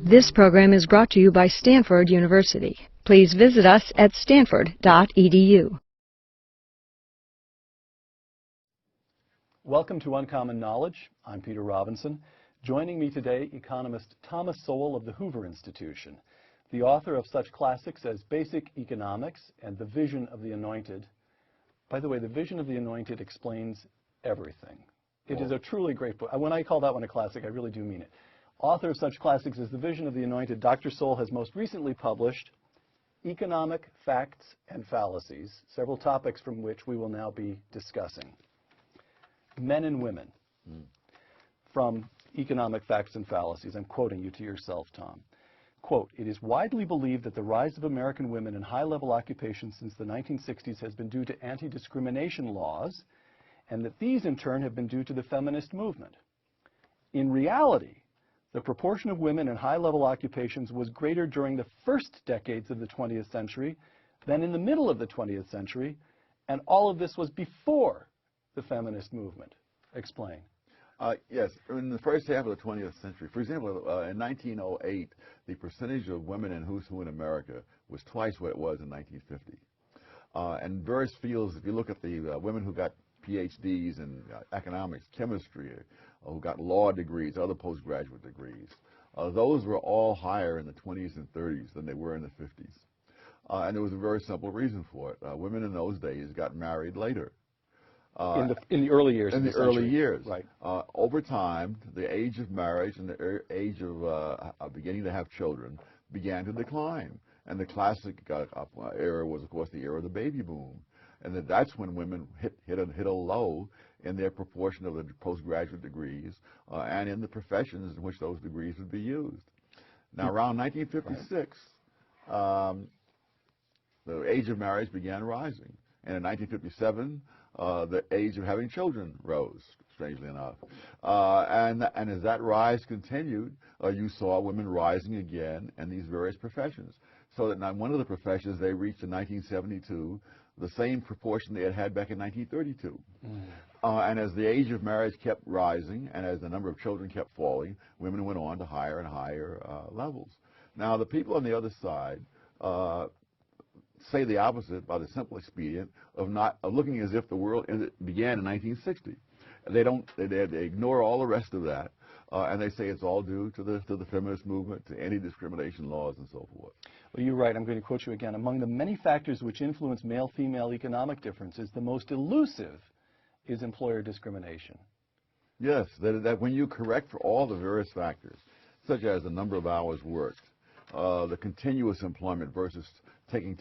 This program is brought to you by Stanford University. Please visit us at stanford.edu. Welcome to Uncommon Knowledge. I'm Peter Robinson. Joining me today, economist Thomas Sowell of the Hoover Institution, the author of such classics as Basic Economics and The Vision of the Anointed. By the way, The Vision of the Anointed explains everything. It is a truly great book. When I call that one a classic, I really do mean it. Author of such classics as The Vision of the Anointed, Dr. Sowell has most recently published Economic Facts and Fallacies, several topics from which we will now be discussing. Men and Women, from Economic Facts and Fallacies. I'm quoting you to yourself, Tom. Quote, "It is widely believed that the rise of American women in high-level occupations since the 1960s has been due to anti-discrimination laws, and that these in turn have been due to the feminist movement. In reality, the proportion of women in high-level occupations was greater during the first decades of the 20th century than in the middle of the 20th century, and all of this was before the feminist movement." Explain. Yes, in the first half of the 20th century, for example, in 1908, the percentage of women in who's who in America was twice what it was in 1950. And various fields, if you look at the women who got PhDs in economics, chemistry, who got law degrees, other postgraduate degrees, those were all higher in the 20s and 30s than they were in the 50s. And there was a very simple reason for it. Women in those days got married later. In the early years in of the century. early years. Right. Over time, the age of marriage and the age of beginning to have children began to decline. And the classic era was, of course, the era of the baby boom. And that's when women hit a low in their proportion of the postgraduate degrees and in the professions in which those degrees would be used. Now, around 1956, the age of marriage began rising. And in 1957, the age of having children rose, strangely enough. And as that rise continued, you saw women rising again in these various professions. So that now one of the professions, they reached in 1972 the same proportion they had had back in 1932. And as the age of marriage kept rising and as the number of children kept falling, women went on to higher and higher levels. Now, the people on the other side say the opposite by the simple expedient of looking as if the world began in 1960. They ignore all the rest of that, and they say it's all due to the feminist movement, to anti-discrimination laws, and so forth. Well, you're right. I'm going to quote you again. "Among the many factors which influence male-female economic differences, the most elusive is employer discrimination." Yes, that when you correct for all the various factors, such as the number of hours worked, the continuous employment versus taking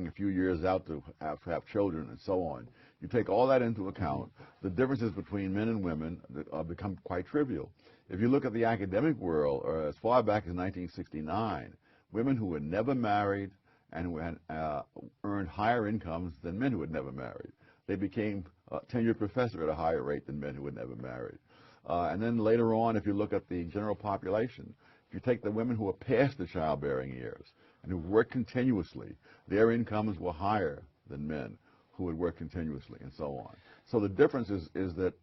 a few years out to have children and so on. You take all that into account, the differences between men and women become quite trivial. If you look at the academic world, or as far back as 1969, women who were never married and who had earned higher incomes than men who had never married. They became a tenured professor at a higher rate than men who had never married. And then later on, if you look at the general population, if you take the women who were past the childbearing years and who worked continuously, their incomes were higher than men who would work continuously, and so on. So the difference is that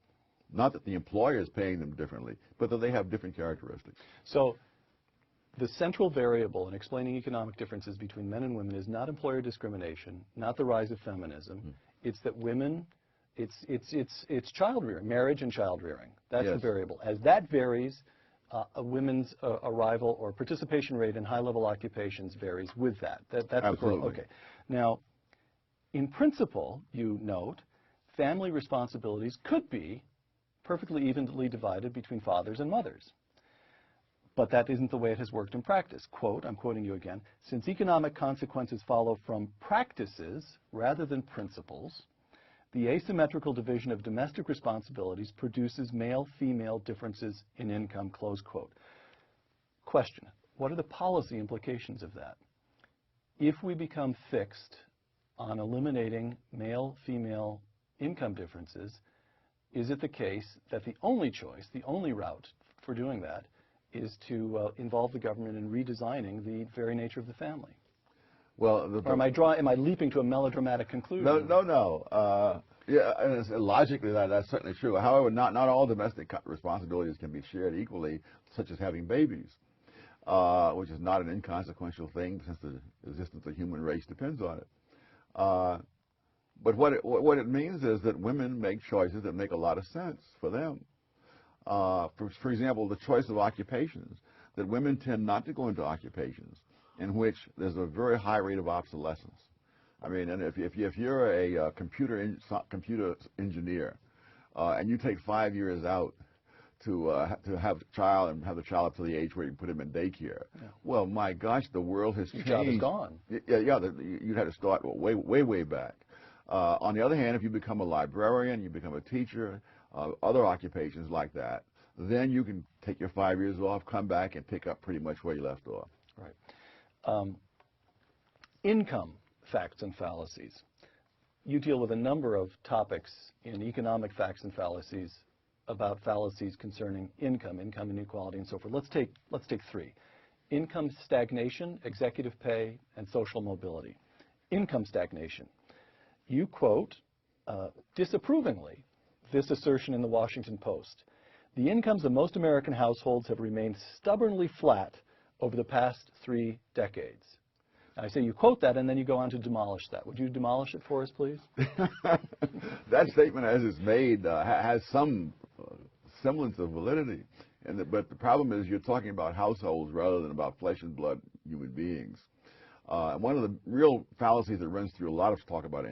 not that the employer is paying them differently, but that they have different characteristics. So the central variable in explaining economic differences between men and women is not employer discrimination, not the rise of feminism. It's that women, it's child rearing, marriage and child rearing. That's the variable. As that varies, a women's arrival or participation rate in high-level occupations varies with that. That's Absolutely. the okay. Now, in principle, you note, family responsibilities could be perfectly evenly divided between fathers and mothers. But that isn't the way it has worked in practice. Quote, I'm quoting you again, "Since economic consequences follow from practices rather than principles, the asymmetrical division of domestic responsibilities produces male-female differences in income," close quote. Question, what are the policy implications of that? If we become fixed on eliminating male-female income differences, is it the case that the only choice, the only route for doing that is to involve the government in redesigning the very nature of the family? Well, or am I leaping to a melodramatic conclusion? No. Yeah, and logically that's certainly true. However, not all domestic responsibilities can be shared equally, such as having babies. which is not an inconsequential thing since the existence of the human race depends on it. But what it means is that women make choices that make a lot of sense for them. For example, the choice of occupations, that women tend not to go into occupations in which there's a very high rate of obsolescence. I mean, and if you're a computer engineer and you take 5 years out to have a child and have the child up to the age where you can put him in daycare, well, my gosh, the world has changed. Your job is gone. You'd have to start way back. On the other hand, if you become a librarian, you become a teacher, other occupations like that, then you can take your 5 years off, come back, and pick up pretty much where you left off. Right. Income facts and fallacies. You deal with a number of topics in economic facts and fallacies about fallacies concerning income inequality, and so forth. Let's take three: income stagnation, executive pay, and social mobility. Income stagnation. You quote disapprovingly this assertion in the Washington Post: the incomes of most American households have remained stubbornly flat over the past 3 decades. Now, I say you quote that, and then you go on to demolish that. Would you demolish it for us, please? That statement, as it's made, has some semblance of validity. But the problem is you're talking about households rather than about flesh and blood human beings. One of the real fallacies that runs through a lot of talk about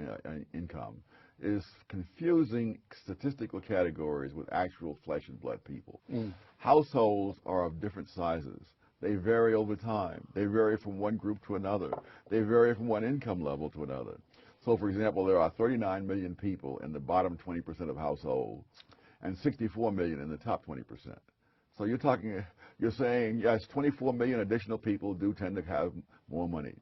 income is confusing statistical categories with actual flesh and blood people. Households are of different sizes. They vary over time. They vary from one group to another. They vary from one income level to another. So, for example, there are 39 million people in the bottom 20% of households and 64 million in the top 20%. So you're saying, yes, 24 million additional people do tend to have more money.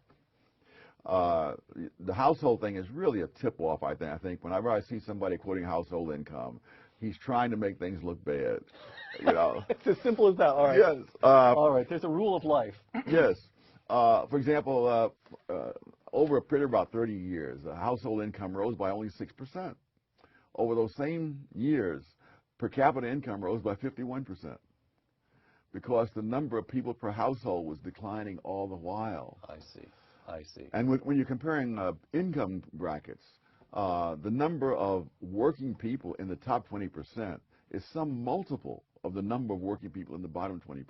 The household thing is really a tip-off, I think. Whenever I see somebody quoting household income, he's trying to make things look bad. You know. It's as simple as that. All right. Yes. All right. There's a rule of life. Yes. For example, over a period of about 30 years, household income rose by only 6%. Over those same years, per capita income rose by 51%. Because the number of people per household was declining all the while. I see. And when you're comparing income brackets, the number of working people in the top 20% is some multiple of the number of working people in the bottom 20%.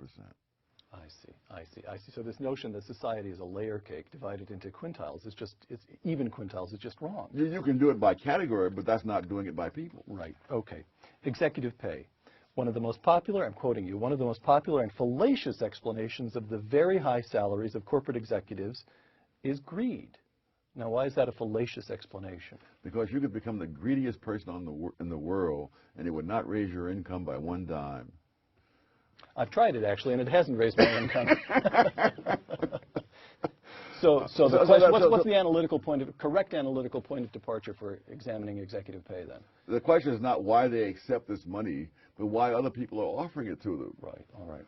I see. So this notion that society is a layer cake divided into quintiles it's even quintiles is just wrong. You can do it by category, but that's not doing it by people. Right. Okay. Executive pay. One of the most popular, I'm quoting you, one of the most popular and fallacious explanations of the very high salaries of corporate executives is greed. Now, why is that a fallacious explanation? Because you could become the greediest person in the world, and it would not raise your income by one dime. I've tried it, actually, and it hasn't raised my income. So the question, what's the correct analytical point of departure for examining executive pay, then? The question is not why they accept this money, but why other people are offering it to them. Right, all right.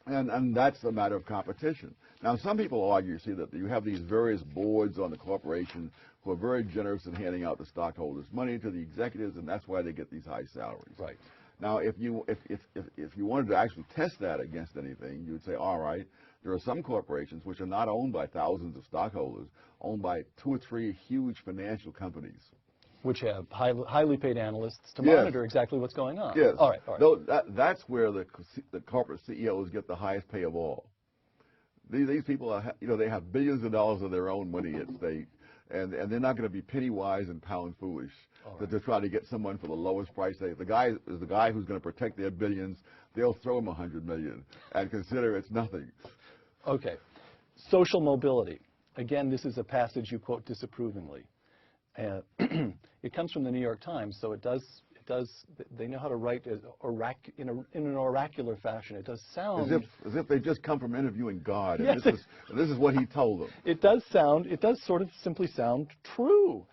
And that's a matter of competition. Now, some people argue, see, that you have these various boards on the corporation who are very generous in handing out the stockholders' money to the executives, and that's why they get these high salaries. Right. Now, if you wanted to actually test that against anything, you would say, all right, there are some corporations which are not owned by thousands of stockholders, owned by 2 or 3 huge financial companies. Which have highly paid analysts to Yes. monitor exactly what's going on. Yes. All right. That's where the corporate CEOs get the highest pay of all. These people are, they have billions of dollars of their own money at stake, and they're not going to be penny wise and pound foolish that they're trying to get someone for the lowest price. The guy who's going to protect their billions. They'll throw him $100 million and consider it's nothing. Okay. Social mobility. Again, this is a passage you quote disapprovingly. It comes from the New York Times, so it does. They know how to write in an oracular fashion. It does sound as if they just come from interviewing God. Yes, And this is what he told them. It does sort of simply sound true.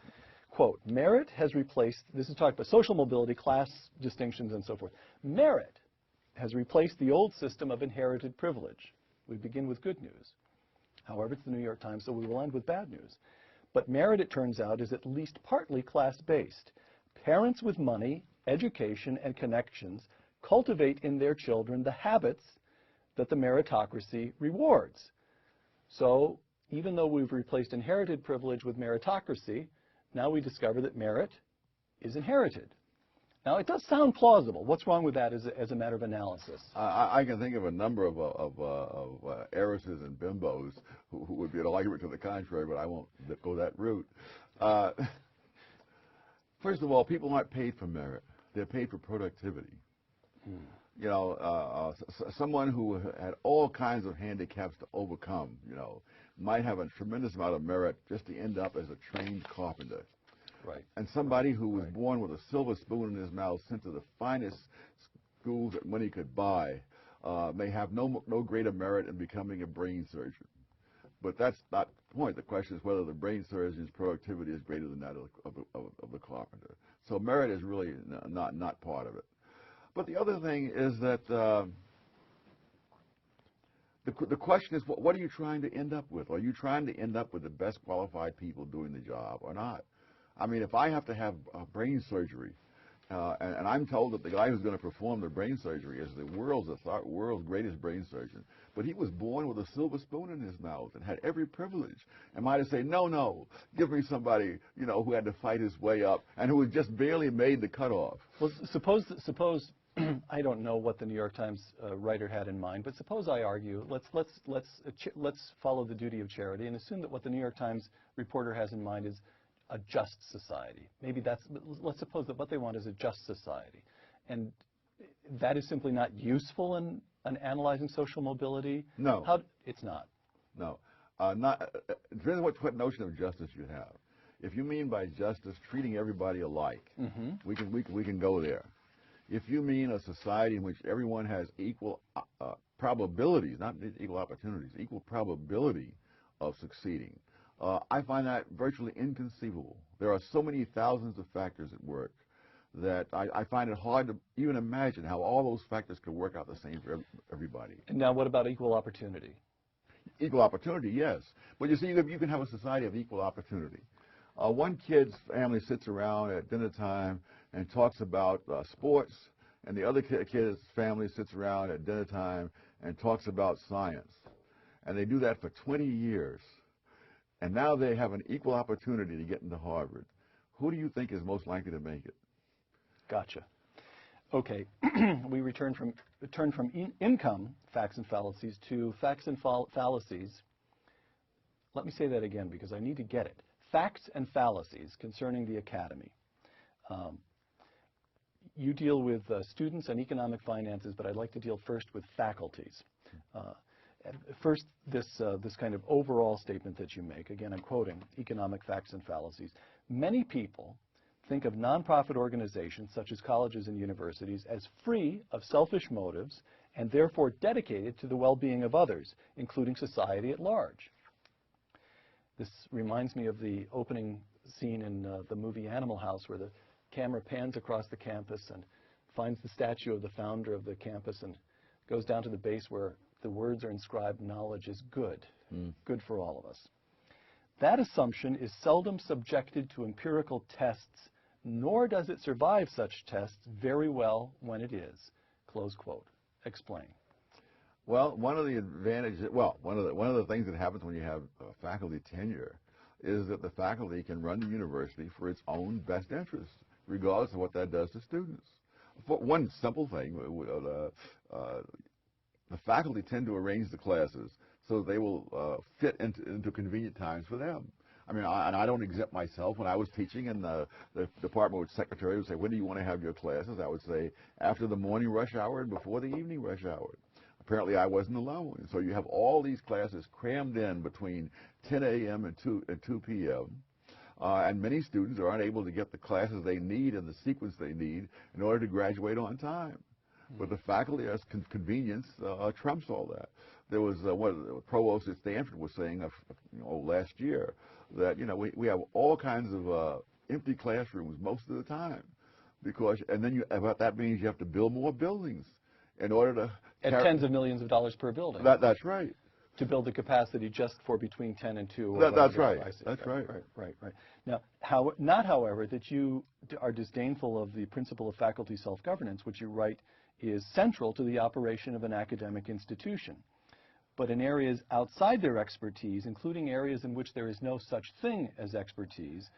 Quote, merit has replaced, this is talking about social mobility, class distinctions, and so forth. Merit has replaced the old system of inherited privilege. We begin with good news. However, it's the New York Times, so we will end with bad news. But merit, it turns out, is at least partly class-based. Parents with money, education, and connections cultivate in their children the habits that the meritocracy rewards. So even though we've replaced inherited privilege with meritocracy, now we discover that merit is inherited. Now, it does sound plausible. What's wrong with that as a matter of analysis? I can think of a number of heiresses and bimbos who would be an argument to the contrary, but I won't go that route. First of all, people aren't paid for merit. They're paid for productivity. You know, someone who had all kinds of handicaps to overcome, you know, might have a tremendous amount of merit just to end up as a trained carpenter. Right. And somebody who was born with a silver spoon in his mouth, sent to the finest schools that money could buy, may have no greater merit in becoming a brain surgeon. But that's not the point. The question is whether the brain surgeon's productivity is greater than that of the carpenter. So merit is really not part of it. But the other thing is that the question is, what are you trying to end up with? Are you trying to end up with the best qualified people doing the job or not? I mean, if I have to have brain surgery, and I'm told that the guy who's going to perform the brain surgery is the world's greatest brain surgeon, but he was born with a silver spoon in his mouth and had every privilege, am I to say, no, give me somebody, you know, who had to fight his way up and who had just barely made the cutoff? Well, suppose I don't know what the New York Times writer had in mind, but suppose I argue, let's follow the duty of charity and assume that what the New York Times reporter has in mind is a just society. Maybe let's suppose that what they want is a just society. And that is simply not useful in analyzing social mobility? No. It's not? No. It depends on what notion of justice you have. If you mean by justice treating everybody alike, we can go there. If you mean a society in which everyone has equal probabilities, not equal opportunities, equal probability of succeeding, I find that virtually inconceivable. There are so many thousands of factors at work that I find it hard to even imagine how all those factors could work out the same for everybody. And now what about equal opportunity? Equal opportunity, yes. But you see, you can have a society of equal opportunity. One kid's family sits around at dinner time and talks about sports, and the other kid's family sits around at dinner time and talks about science. And they do that for 20 years. And now they have an equal opportunity to get into Harvard. Who do you think is most likely to make it? Gotcha. Okay, we turn from income facts and fallacies to facts and fallacies. Let me say that again because I need to get it. Facts and fallacies concerning the academy. You deal with students and economic finances, but I'd like to deal first with faculties. First, this kind of overall statement that you make, again, I'm quoting economic facts and fallacies. Many people think of nonprofit organizations such as colleges and universities as free of selfish motives and therefore dedicated to the well-being of others, including society at large. This reminds me of the opening scene in the movie Animal House, where the camera pans across the campus and finds the statue of the founder of the campus and goes down to the base where the words are inscribed, knowledge is good, good for all of us. That assumption is seldom subjected to empirical tests, nor does it survive such tests very well when it is. Close quote. Explain. Well, one of the advantages, one of the things that happens when you have faculty tenure is that the faculty can run the university for its own best interests, regardless of what that does to students. For one simple thing, the faculty tend to arrange the classes so they will fit into convenient times for them. I mean, I don't exempt myself. When I was teaching and the department secretary would say, when do you want to have your classes? I would say, after the morning rush hour and before the evening rush hour. Apparently, I wasn't alone. And so you have all these classes crammed in between 10 a.m. and 2 p.m. And many students are unable to get the classes they need and the sequence they need in order to graduate on time. But the faculty as convenience trumps all that. There was what the provost at Stanford was saying last year that we have all kinds of empty classrooms most of the time, and then that means you have to build more buildings in order to at tens of millions of dollars per building. That's right. To build the capacity just for between 10 and 2. That's right. I see. That's right. Right. Now, not, however, that you are disdainful of the principle of faculty self-governance, which you write is central to the operation of an academic institution. But in areas outside their expertise, including areas in which there is no such thing as expertise,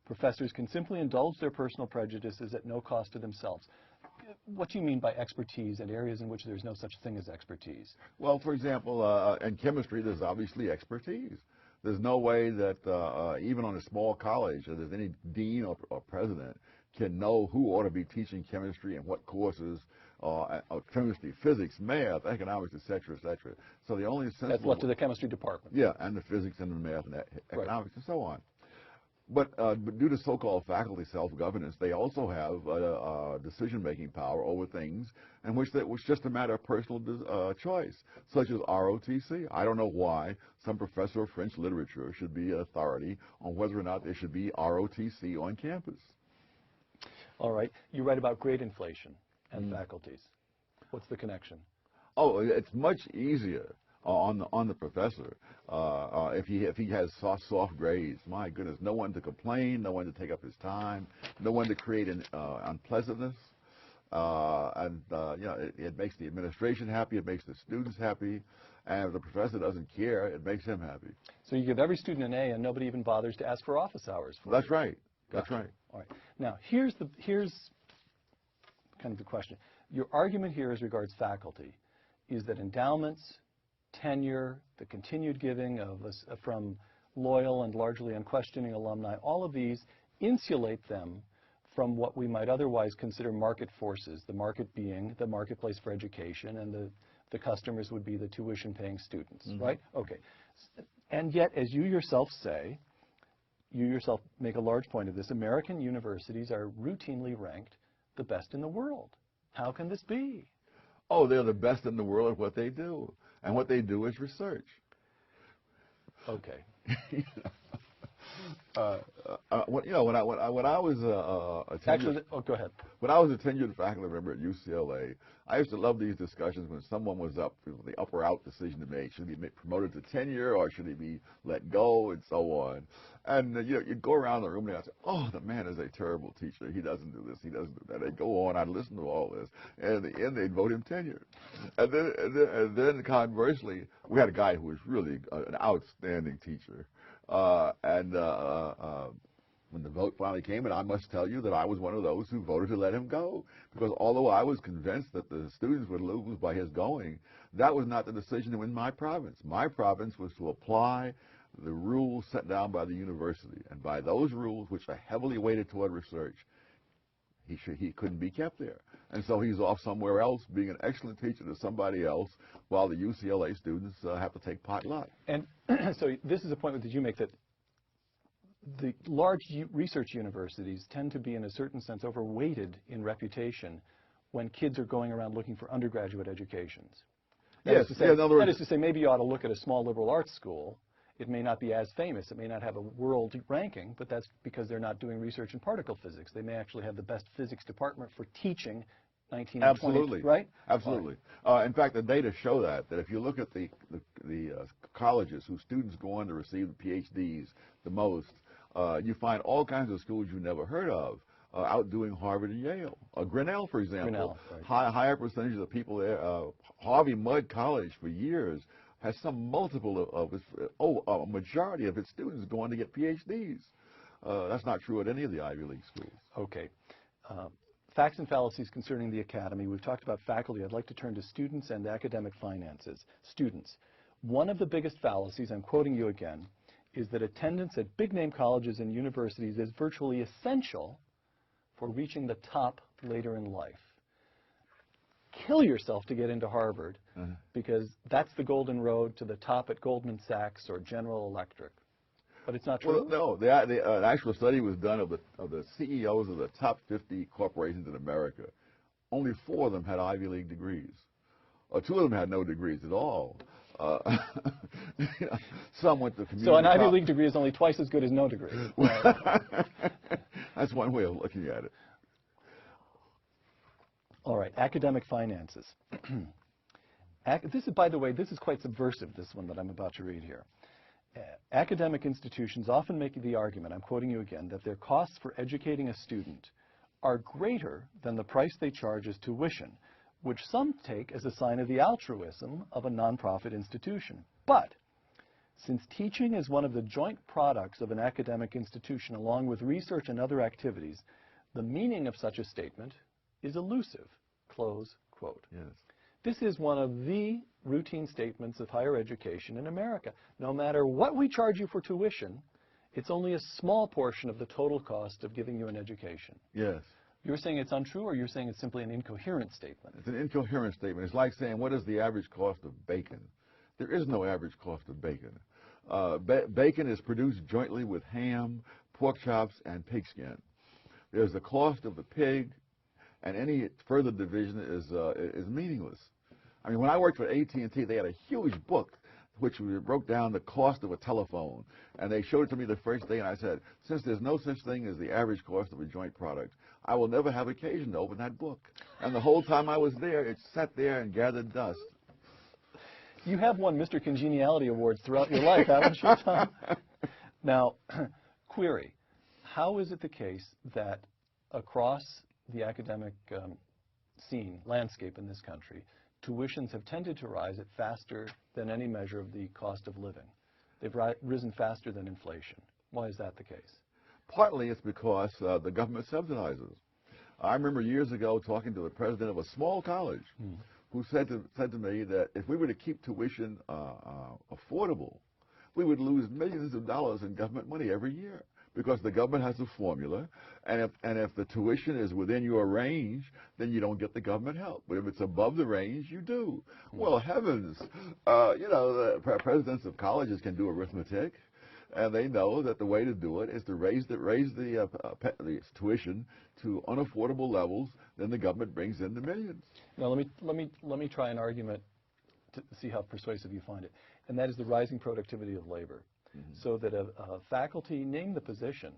professors can simply indulge their personal prejudices at no cost to themselves. What do you mean by expertise in areas in which there's no such thing as expertise? Well, for example, in chemistry, there's obviously expertise. There's no way that even on a small college, there's any dean or president can know who ought to be teaching chemistry and what courses, chemistry, physics, math, economics, et cetera, et cetera. So the only sensible... That's left to the chemistry department. Yeah, and the physics and the math and economics and so on. But due to so-called faculty self-governance, they also have decision-making power over things in which that was just a matter of personal choice, such as ROTC. I don't know why some professor of French literature should be an authority on whether or not there should be ROTC on campus. All right. You write about grade inflation and faculties. What's the connection? Oh, it's much easier on the professor if he has soft grades. My goodness, no one to complain, no one to take up his time, no one to create an unpleasantness, and it makes the administration happy, it makes the students happy, and if the professor doesn't care, it makes him happy. So you give every student an A, and nobody even bothers to ask for office hours for That's you. right. Gotcha. That's right. All right. Now here's kind of the question. Your argument here as regards faculty is that endowments, tenure, the continued giving of from loyal and largely unquestioning alumni, all of these insulate them from what we might otherwise consider market forces, the market being the marketplace for education, and the customers would be the tuition-paying students, right? Okay. And yet, as you yourself say, you yourself make a large point of this, American universities are routinely ranked the best in the world. How can this be? Oh, they're the best in the world at what they do. And what they do is research. Okay. When I was go ahead. When I was a tenured faculty member at UCLA, I used to love these discussions when someone was up with the up or out decision to make. Should he be promoted to tenure or should he be let go and so on? And you'd go around the room and I'd say, oh, the man is a terrible teacher. He doesn't do this, he doesn't do that. They'd go on, I'd listen to all this, and in the end they'd vote him tenured. And then conversely, we had a guy who was really an outstanding teacher. When the vote finally came, and I must tell you that I was one of those who voted to let him go, because although I was convinced that the students would lose by his going, that was not the decision in my province. My province was to apply the rules set down by the university, and by those rules, which are heavily weighted toward research, he couldn't be kept there. And so he's off somewhere else, being an excellent teacher to somebody else, while the UCLA students have to take potluck. And so this is a point that you make, that the large research universities tend to be, in a certain sense, overweighted in reputation when kids are going around looking for undergraduate educations. That is to say, maybe you ought to look at a small liberal arts school. It may not be as famous. It may not have a world ranking, but that's because they're not doing research in particle physics. They may actually have the best physics department for teaching 19 and 20, right? Absolutely. In fact, the data show that if you look at the colleges whose students go on to receive the PhDs the most, you find all kinds of schools you never heard of outdoing Harvard and Yale. Grinnell, for example, Grinnell, right. Higher percentage of people there. Harvey Mudd College for years has some multiple of its, a majority of its students go on to get PhDs. That's not true at any of the Ivy League schools. Okay. Facts and fallacies concerning the academy. We've talked about faculty. I'd like to turn to students and academic finances. Students. One of the biggest fallacies, I'm quoting you again, is that attendance at big-name colleges and universities is virtually essential for reaching the top later in life. Kill yourself to get into Harvard, because that's the golden road to the top at Goldman Sachs or General Electric. But it's not true? Well, no. An actual study was done of the CEOs of the top 50 corporations in America. Only 4 of them had Ivy League degrees. 2 of them had no degrees at all. Some went to community. So an Ivy League degree is only twice as good as no degree. That's one way of looking at it. All right, academic finances. This is, by the way, this is quite subversive, this one that I'm about to read here. Academic institutions often make the argument, I'm quoting you again, that their costs for educating a student are greater than the price they charge as tuition, which some take as a sign of the altruism of a nonprofit institution. But since teaching is one of the joint products of an academic institution along with research and other activities, the meaning of such a statement is elusive. Close quote. Yes. This is one of the routine statements of higher education in America. No matter what we charge you for tuition, it's only a small portion of the total cost of giving you an education. Yes. You're saying it's untrue, or you're saying it's simply an incoherent statement? It's an incoherent statement. It's like saying, what is the average cost of bacon? There is no average cost of bacon. Bacon is produced jointly with ham, pork chops, and pigskin. There's the cost of the pig, and any further division is meaningless. I mean, when I worked for AT&T, they had a huge book which broke down the cost of a telephone, and they showed it to me the first day, and I said, since there's no such thing as the average cost of a joint product, I will never have occasion to open that book. And the whole time I was there, it sat there and gathered dust. You have won Mr. Congeniality Awards throughout your life, haven't you, Tom? Now, query, how is it the case that across the academic scene, landscape in this country, tuitions have tended to rise at faster than any measure of the cost of living? They've risen faster than inflation. Why is that the case? Partly it's because the government subsidizes. I remember years ago talking to the president of a small college who said to me that if we were to keep tuition affordable, we would lose millions of dollars in government money every year, because the government has a formula, and if the tuition is within your range, then you don't get the government help. But if it's above the range, you do. Well, heavens, you know, the presidents of colleges can do arithmetic, and they know that the way to do it is to raise the tuition to unaffordable levels. Then the government brings in the millions. Now, let me try an argument to see how persuasive you find it, and that is the rising productivity of labor. So that a faculty, name the position,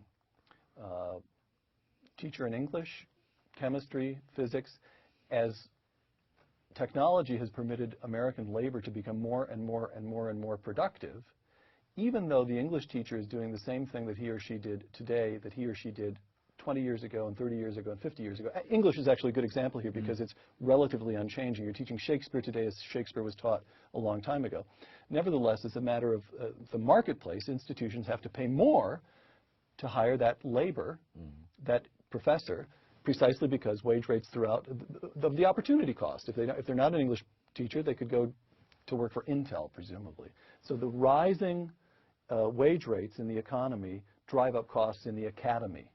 teacher in English, chemistry, physics, as technology has permitted American labor to become more and more and more and more productive, even though the English teacher is doing the same thing that he or she did today that he or she did 20 years ago and 30 years ago and 50 years ago. English is actually a good example here because it's relatively unchanging. You're teaching Shakespeare today as Shakespeare was taught a long time ago. Nevertheless, as a matter of the marketplace, institutions have to pay more to hire that labor, that professor, precisely because wage rates throughout the opportunity cost. If they're not an English teacher, they could go to work for Intel, presumably. So the rising wage rates in the economy drive up costs in the academy.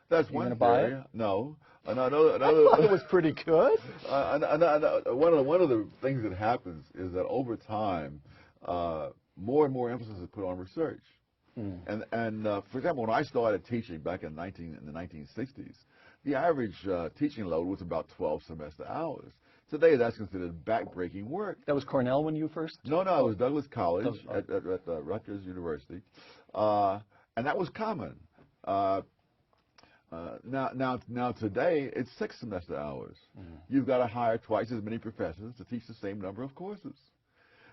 That's You one gonna buy theory. it? No. Another, I thought it was pretty good. One of the things that happens is that over time, more and more emphasis is put on research. And for example, when I started teaching back in the 1960s, the average teaching load was about 12 semester hours. Today, that's considered backbreaking work. That was Cornell when you first? No, it was Douglas College at Rutgers University, and that was common. Now today, it's 6 semester hours. You've got to hire twice as many professors to teach the same number of courses.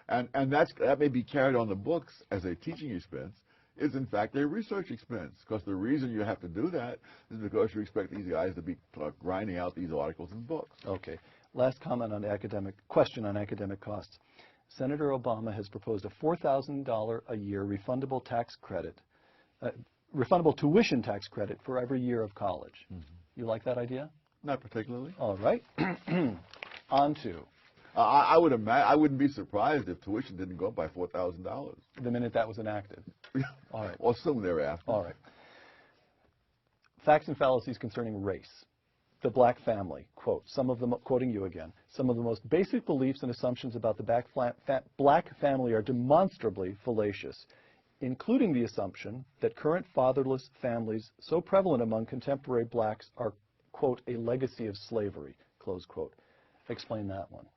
And that may be carried on the books as a teaching expense, is in fact a research expense, because the reason you have to do that is because you expect these guys to be grinding out these articles and books. Okay. Last comment on question on academic costs. Senator Obama has proposed a $4,000 a year refundable tax credit, refundable tuition tax credit for every year of college. You like that idea? Not particularly. All right. On to. I wouldn't be surprised if tuition didn't go up by $4,000. The minute that was enacted. All right. Or soon thereafter. All right. Facts and fallacies concerning race. The black family, quote, some of them, quoting you again, some of the most basic beliefs and assumptions about the black family are demonstrably fallacious, including the assumption that current fatherless families so prevalent among contemporary blacks are, quote, a legacy of slavery, close quote. Explain that one.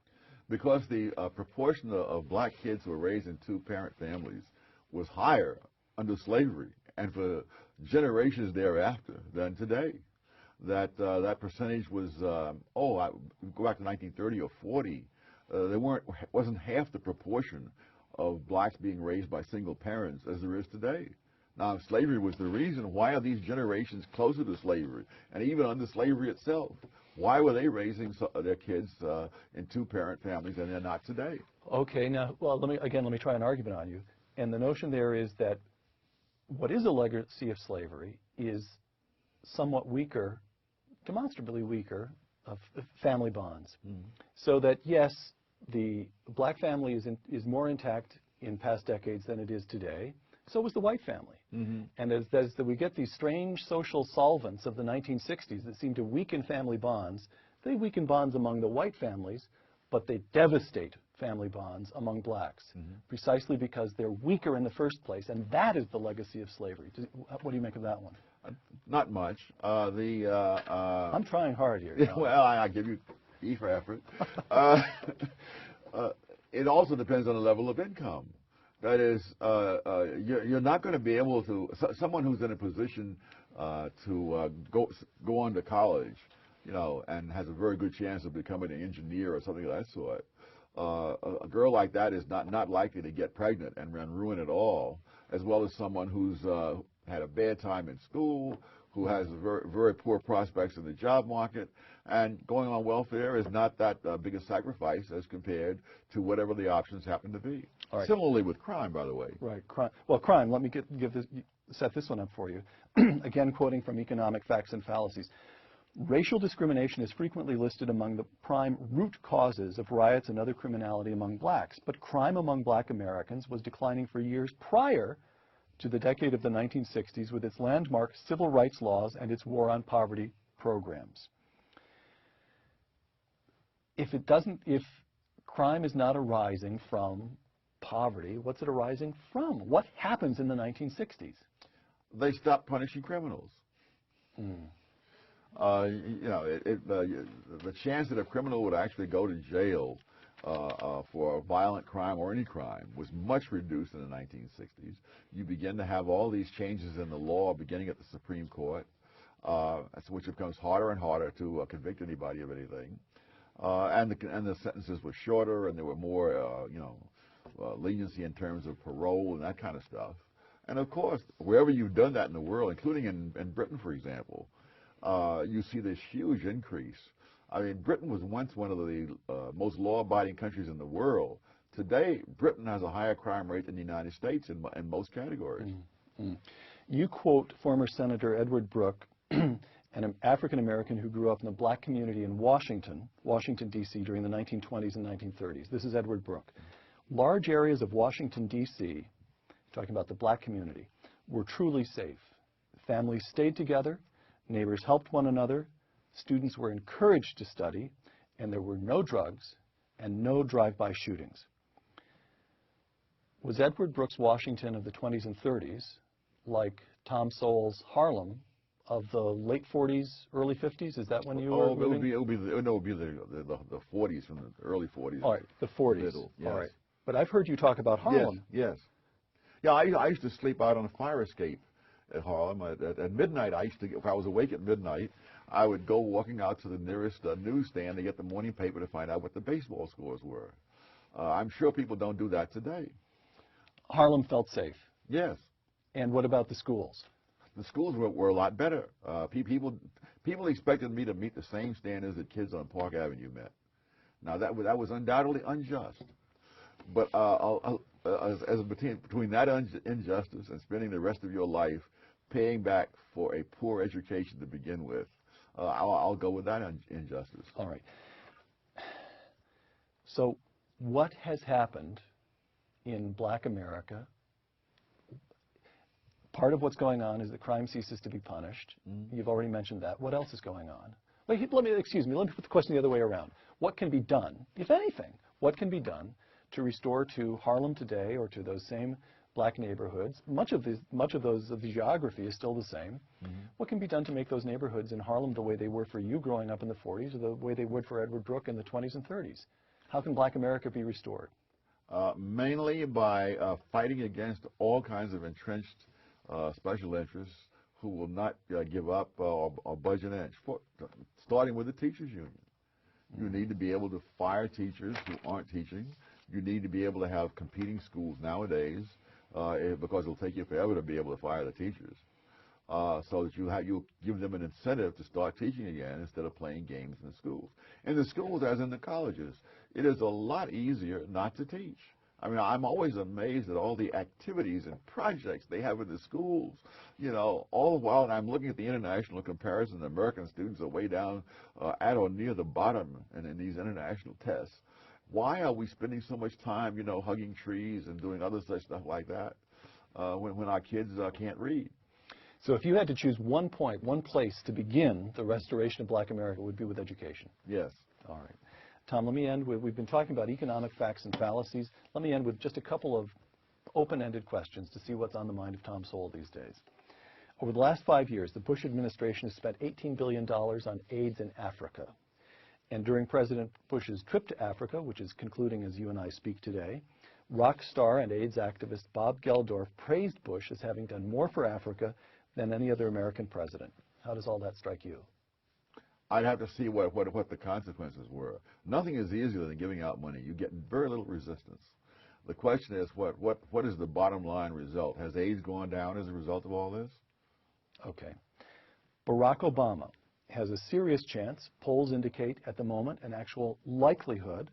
Because the proportion of black kids who were raised in two-parent families was higher under slavery and for generations thereafter than today. That percentage was, go back to 1930 or 40, wasn't half the proportion of blacks being raised by single parents as there is today. Now, if slavery was the reason, why are these generations closer to slavery? And even under slavery itself, why were they raising their kids in two-parent families and they're not today? Okay, now, well, let me try an argument on you. And the notion there is that what is a legacy of slavery is somewhat weaker, demonstrably weaker, of family bonds. Mm. So that, yes, the black family is more intact in past decades than it is today. So was the white family. Mm-hmm. And as we get these strange social solvents of the 1960s that seem to weaken family bonds, they weaken bonds among the white families, but they devastate family bonds among blacks, mm-hmm. precisely because they're weaker in the first place, and that is the legacy of slavery. What do you make of that one? Not much. I'm trying hard here. You know? Well, I give you E for effort. It also depends on the level of income. That is, you're not going to be able to, someone who's in a position to go on to college, you know, and has a very good chance of becoming an engineer or something of that sort. A girl like that is not likely to get pregnant and ruin it all, as well as someone who's had a bad time in school, who has very, very poor prospects in the job market, and going on welfare is not that big a sacrifice as compared to whatever the options happen to be. Right. Similarly with crime, by the way. Right. Crime. Well, crime. Let me set this one up for you. Again, quoting from Economic Facts and Fallacies. Racial discrimination is frequently listed among the prime root causes of riots and other criminality among blacks, but crime among black Americans was declining for years prior to the decade of the 1960s with its landmark civil rights laws and its war on poverty programs. If crime is not arising from poverty, what's it arising from? What happens in the 1960s? They stopped punishing criminals. Mm. You know, the chance that a criminal would actually go to jail for a violent crime or any crime was much reduced in the 1960s. You begin to have all these changes in the law beginning at the Supreme Court, which becomes harder and harder to convict anybody of anything. And the sentences were shorter, and there were more, leniency in terms of parole and that kind of stuff. And of course, wherever you've done that in the world, including in Britain, for example, you see this huge increase. I mean, Britain was once one of the most law-abiding countries in the world. Today, Britain has a higher crime rate than the United States in most categories. Mm-hmm. You quote former Senator Edward Brooke, an African-American who grew up in the black community in Washington, D.C. during the 1920s and 1930s. This is Edward Brooke. Large areas of Washington, D.C., talking about the black community, were truly safe. Families stayed together, neighbors helped one another, students were encouraged to study, and there were no drugs and no drive-by shootings. Was Edward Brooke's Washington of the 20s and 30s like Tom Sowell's Harlem of the late 40s, early 50s? Is that when you were living? It would be the 40s, from the early 40s. All right, the 40s. Middle, yes. All right. But I've heard you talk about Harlem. Yes. Yeah, I used to sleep out on a fire escape at Harlem. At midnight, if I was awake at midnight, I would go walking out to the nearest newsstand to get the morning paper to find out what the baseball scores were. I'm sure people don't do that today. Harlem felt safe. Yes. And what about the schools? The schools were a lot better. People expected me to meet the same standards that kids on Park Avenue met. Now that was undoubtedly unjust. But between that injustice and spending the rest of your life paying back for a poor education to begin with, I'll go with that injustice. All right. So what has happened in black America? Part of what's going on is that crime ceases to be punished. Mm-hmm. You've already mentioned that. What else is going on? Let me put the question the other way around. What can be done, if anything, what can be done to restore to Harlem today, or to those same black neighborhoods? Much of the geography is still the same. Mm-hmm. What can be done to make those neighborhoods in Harlem the way they were for you growing up in the 40s, or the way they would for Edward Brooke in the 20s and 30s? How can black America be restored? Mainly by fighting against all kinds of entrenched special interests who will not give up or budge an inch, starting with the teachers union. You need to be able to fire teachers who aren't teaching. You need to be able to have competing schools nowadays because it'll take you forever to be able to fire the teachers. So that you give them an incentive to start teaching again instead of playing games in the schools. In the schools, as in the colleges, it is a lot easier not to teach. I mean, I'm always amazed at all the activities and projects they have in the schools. You know, all the while, and I'm looking at the international comparison, the American students are way down at or near the bottom in these international tests. Why are we spending so much time, you know, hugging trees and doing other such stuff like that when our kids can't read? So if you had to choose one place to begin the restoration of Black America, it would be with education. Yes. All right. Tom, let me end with, we've been talking about economic facts and fallacies. Let me end with just a couple of open-ended questions to see what's on the mind of Tom Sowell these days. Over the last 5 years, the Bush administration has spent $18 billion on AIDS in Africa. And during President Bush's trip to Africa, which is concluding as you and I speak today, rock star and AIDS activist Bob Geldof praised Bush as having done more for Africa than any other American president. How does all that strike you? I'd have to see what the consequences were. Nothing is easier than giving out money. You get very little resistance. The question is, what is the bottom line result? Has AIDS gone down as a result of all this? Okay. Barack Obama has a serious chance, polls indicate at the moment, an actual likelihood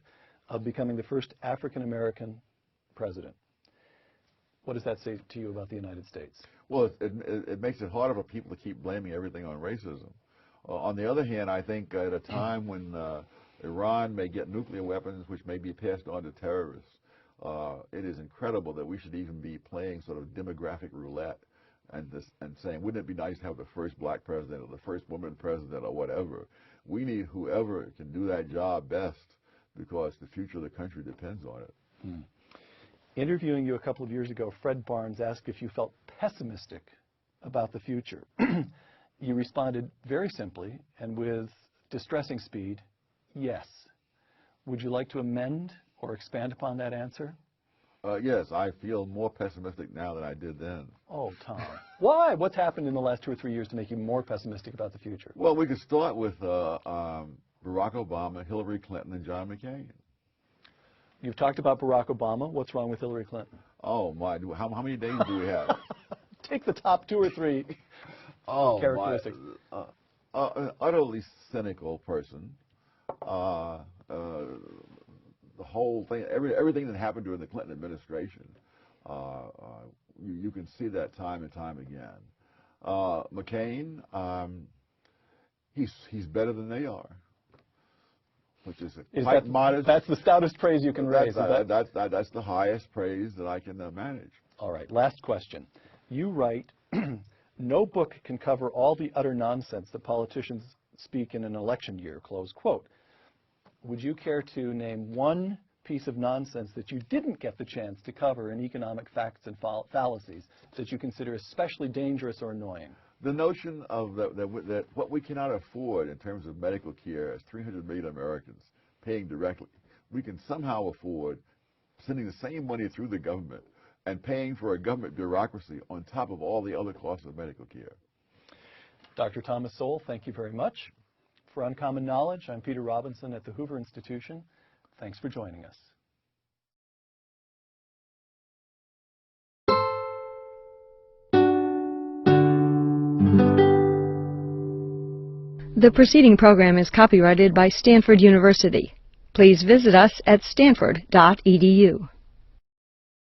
of becoming the first African-American president. What does that say to you about the United States? Well, it makes it harder for people to keep blaming everything on racism. On the other hand, I think at a time when Iran may get nuclear weapons, which may be passed on to terrorists, it is incredible that we should even be playing sort of demographic roulette and saying, wouldn't it be nice to have the first black president or the first woman president or whatever? We need whoever can do that job best because the future of the country depends on it. Hmm. Interviewing you a couple of years ago, Fred Barnes asked if you felt pessimistic about the future. You responded very simply and with distressing speed, yes. Would you like to amend or expand upon that answer? Yes, I feel more pessimistic now than I did then. Oh, Tom. Why? What's happened in the last 2 or 3 years to make you more pessimistic about the future? Well, we could start with Barack Obama, Hillary Clinton, and John McCain. You've talked about Barack Obama. What's wrong with Hillary Clinton? Oh, my. How many days do we have? Take the top 2 or 3 characteristics. An utterly cynical person. The whole thing, everything that happened during the Clinton administration, you can see that time and time again. McCain, he's better than they are, which is quite modest. That's the stoutest praise you can raise. That's the highest praise that I can manage. All right, last question. You write, no book can cover all the utter nonsense that politicians speak in an election year, close quote. Would you care to name one piece of nonsense that you didn't get the chance to cover in economic facts and fallacies that you consider especially dangerous or annoying? The notion of that what we cannot afford in terms of medical care as 300 million Americans paying directly, we can somehow afford sending the same money through the government and paying for a government bureaucracy on top of all the other costs of medical care. Dr. Thomas Sowell, thank you very much. For Uncommon Knowledge, I'm Peter Robinson at the Hoover Institution. Thanks for joining us. The preceding program is copyrighted by Stanford University. Please visit us at stanford.edu.